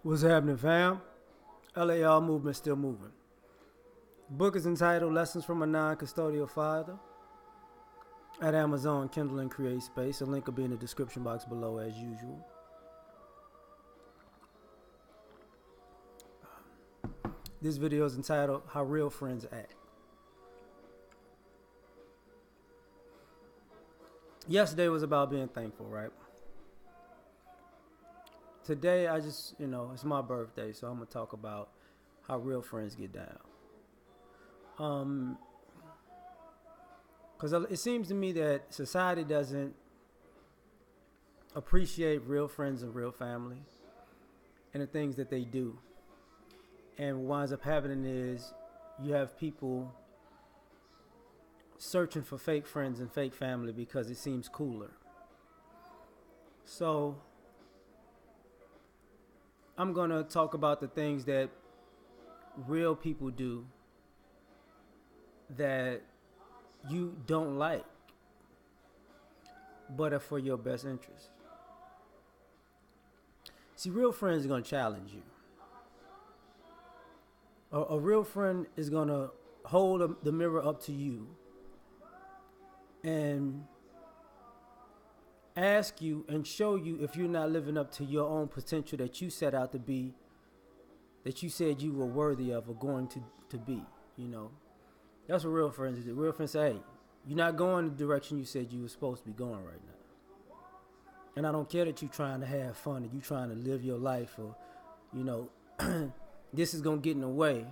What's happening, fam? L.A.R movement still moving. Book is entitled Lessons from a Non-Custodial Father at Amazon, Kindle, and Create Space. A link will be in the description box below as usual. This video is entitled How Real Friends Act. Yesterday was about being thankful, right? Today, it's my birthday, so I'm going to talk about how real friends get down. Because it seems to me that society doesn't appreciate real friends and real family and the things that they do. And what winds up happening is you have people searching for fake friends and fake family because it seems cooler. So I'm going to talk about the things that real people do that you don't like, but are for your best interest. See, real friends are going to challenge you. A real friend is going to hold the mirror up to you and ask you and show you if you're not living up to your own potential that you set out to be, that you said you were worthy of or going to be, you know. That's what real friends do. Real friends say, hey, you're not going the direction you said you were supposed to be going right now. And I don't care that you're trying to have fun and you trying to live your life or, this is going to get in the way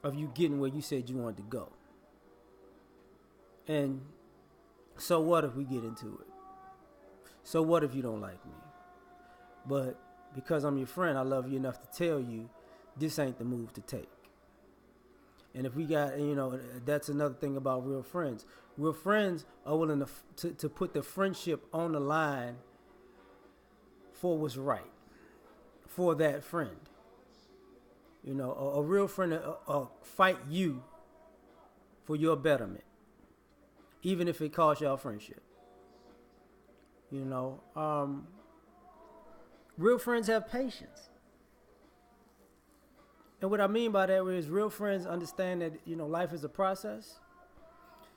of you getting where you said you wanted to go. And so what if we get into it? So what if you don't like me? But because I'm your friend, I love you enough to tell you this ain't the move to take. And if we got, that's another thing about real friends. Real friends are willing to put the friendship on the line for what's right, for that friend. A real friend will fight you for your betterment, even if it costs y'all friendship. Real friends have patience. And what I mean by that is real friends understand that, life is a process.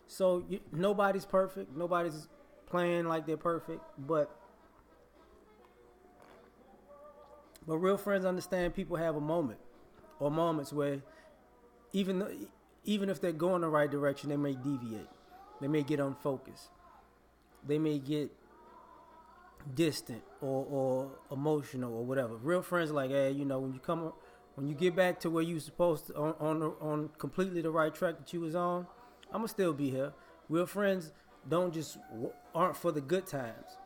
So nobody's perfect. Nobody's playing like they're perfect. But real friends understand people have a moment or moments where even if they're going the right direction, they may deviate. They may get unfocused. They may get distant or emotional or whatever. Real friends are like, hey, when you get back to where you supposed to on completely the right track that you was on, I'ma still be here. Real friends aren't for the good times,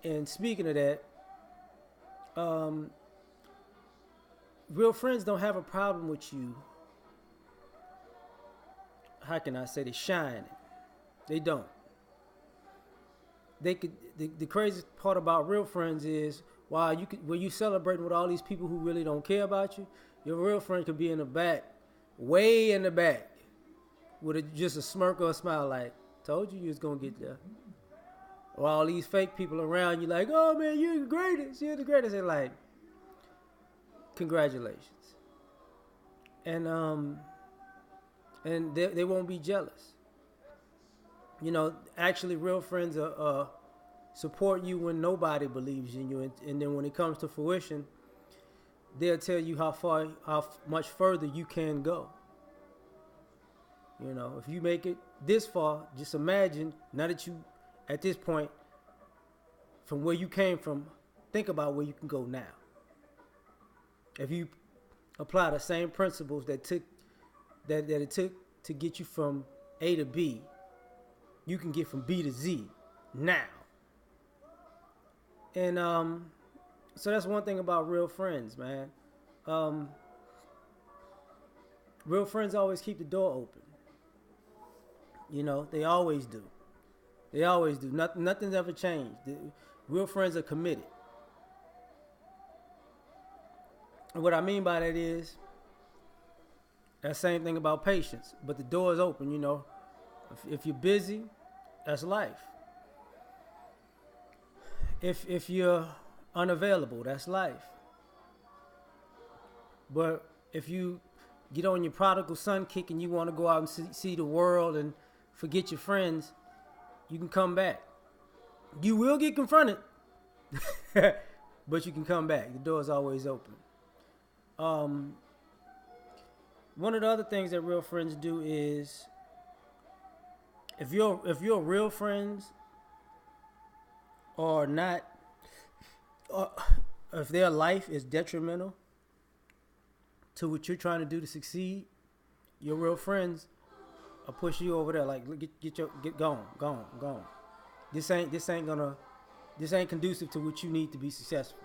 And speaking of that, real friends don't have a problem with you. How can I say they shining? They don't. They could. The crazy part about real friends is when you celebrating with all these people who really don't care about you, your real friend could be in the back, way in the back, with just a smirk or a smile, like, told you was gonna get there. While all these fake people around you, like, oh man, you're the greatest, you're the greatest. They're like, congratulations, and they won't be jealous. Actually, real friends support you when nobody believes in you, and then when it comes to fruition, they'll tell you how much further you can go. If you make it this far, just imagine now that you at this point from where you came from, think about where you can go now. If you apply the same principles that it took to get you from A to B, you can get from B to Z now. And so that's one thing about real friends, man. Real friends always keep the door open. They always do. They always do. Nothing's ever changed. Real friends are committed. And what I mean by that is that same thing about patience. But the door is open, If you're busy, that's life. If you're unavailable, that's life. But if you get on your prodigal son kick and you want to go out and see the world and forget your friends, you can come back. You will get confronted, but you can come back. The door is always open. Um, One of the other things that real friends do is if your real friends are not, or if their life is detrimental to what you're trying to do to succeed, your real friends will push you over there. Like get gone. This ain't conducive to what you need to be successful.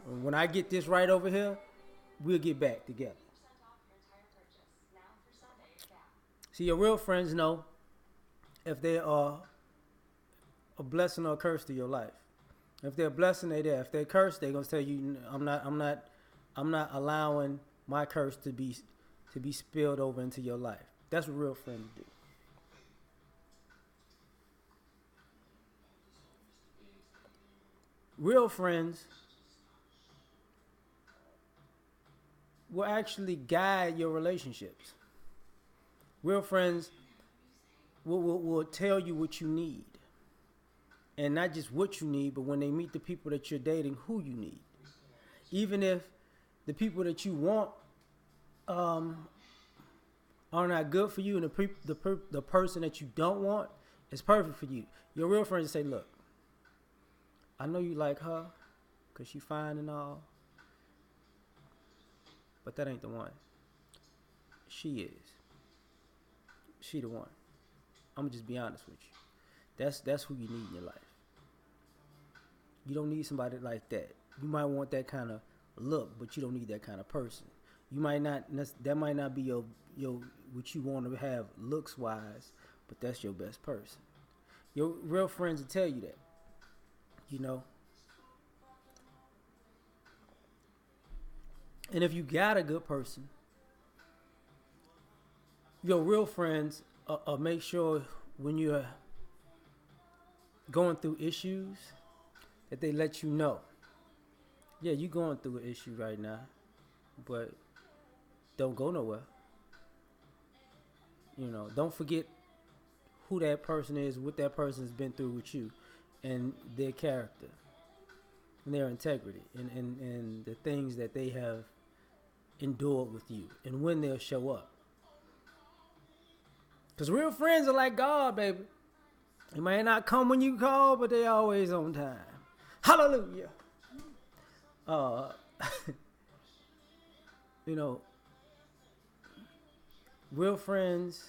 When I get this right over here, we'll get back together. See, your real friends know if they are a blessing or a curse to your life. If they're a blessing, they're there. If they're cursed, they're gonna tell you, I'm not allowing my curse to be spilled over into your life. That's what real friends do. Real friends will actually guide your relationships. Real friends will tell you what you need. And not just what you need, but when they meet the people that you're dating, who you need. Even if the people that you want are not good for you, and the person that you don't want is perfect for you, your real friends say, look, I know you like her because she's fine and all, but that ain't the one. She is. She the one. I'm gonna just be honest with you. That's who you need in your life. You don't need somebody like that. You might want that kind of look, but you don't need that kind of person. You might not. That might not be your what you want to have looks wise, but that's your best person. Your real friends will tell you that. You know. And if you got a good person, your real friends make sure when you're going through issues that they let you know. Yeah, you're going through an issue right now, but don't go nowhere. You know, don't forget who that person is, what that person's been through with you, and their character, and their integrity, and the things that they have endured with you, and when they'll show up. Because real friends are like God, baby. They may not come when you call, but they always on time. Hallelujah. You know, real friends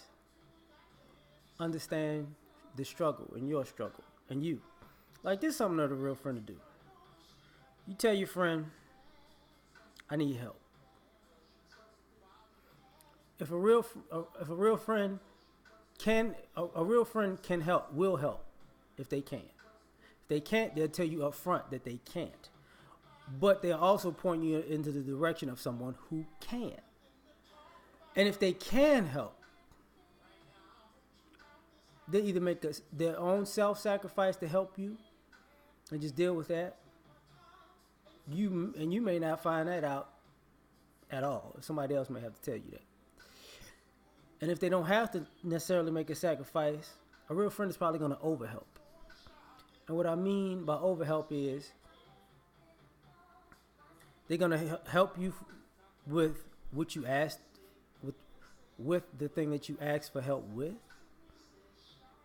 understand the struggle and your struggle and you. Like, this is something that a real friend to do. You tell your friend, I need help. If a real friend a real friend can help, will help if they can. If they can't, they'll tell you up front that they can't. But they'll also point you into the direction of someone who can. And if they can help, they either make their own self-sacrifice to help you and just deal with that. You may not find that out at all. Somebody else may have to tell you that. And if they don't have to necessarily make a sacrifice, a real friend is probably going to overhelp. And what I mean by overhelp is they're going to help you with what you asked, with the thing that you asked for help with.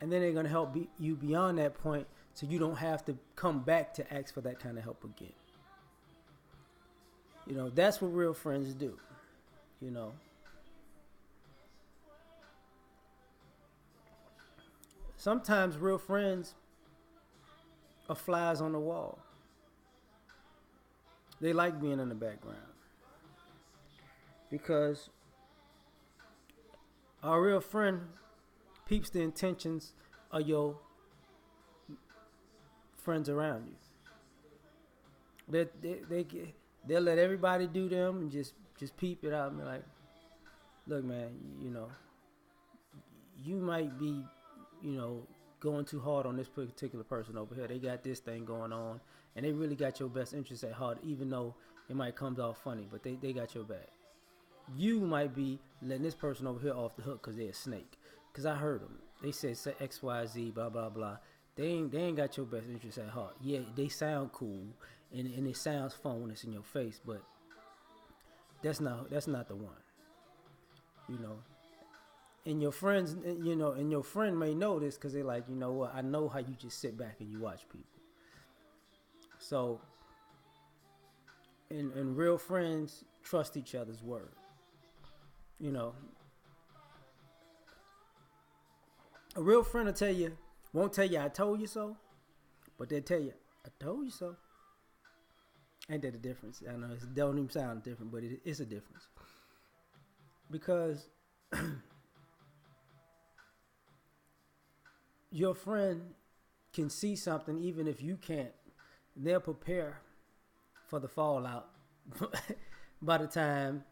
And then they're going to help you beyond that point so you don't have to come back to ask for that kind of help again. You know, that's what real friends do, you know. Sometimes real friends are flies on the wall. They like being in the background. Because our real friend peeps the intentions of your friends around you. They'll let everybody do them and just peep it out and be like, look, man, you know, you might be, you know, going too hard on this particular person over here. They got this thing going on, and they really got your best interest at heart, even though it might come off funny, but they got your back. You might be letting this person over here off the hook because they're a snake. Because I heard them. They said X, Y, Z, blah, blah, blah. They ain't got your best interest at heart. Yeah, they sound cool, and it sounds fun when it's in your face, but that's not the one. You know, and your friends, and your friend may know this because they're like, you know what? I know how you just sit back and you watch people. So, and real friends trust each other's word. You know, a real friend will tell you, won't tell you I told you so, but they'll tell you I told you so. Ain't that a difference? I know it don't even sound different, but it's a difference because your friend can see something even if you can't. They'll prepare for the fallout by the time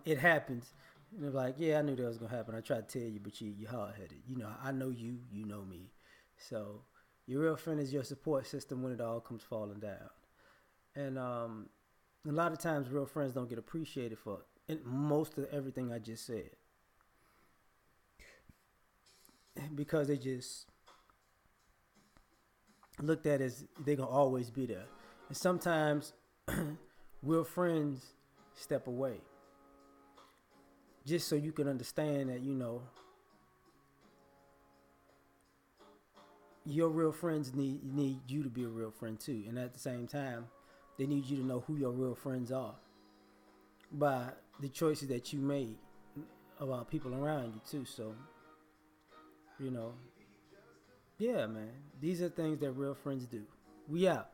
it happens. And they're like, yeah, I knew that was gonna happen. I tried to tell you, but you're hard headed. You know, I know you, you know me. So your real friend is your support system when it all comes falling down. And a lot of times, real friends don't get appreciated for most of everything I just said because they just looked at as they're gonna always be there. And sometimes real friends step away just so you can understand that, your real friends need you to be a real friend too. And at the same time, they need you to know who your real friends are by the choices that you made about people around you too. So, you know, yeah, man, these are things that real friends do. We out.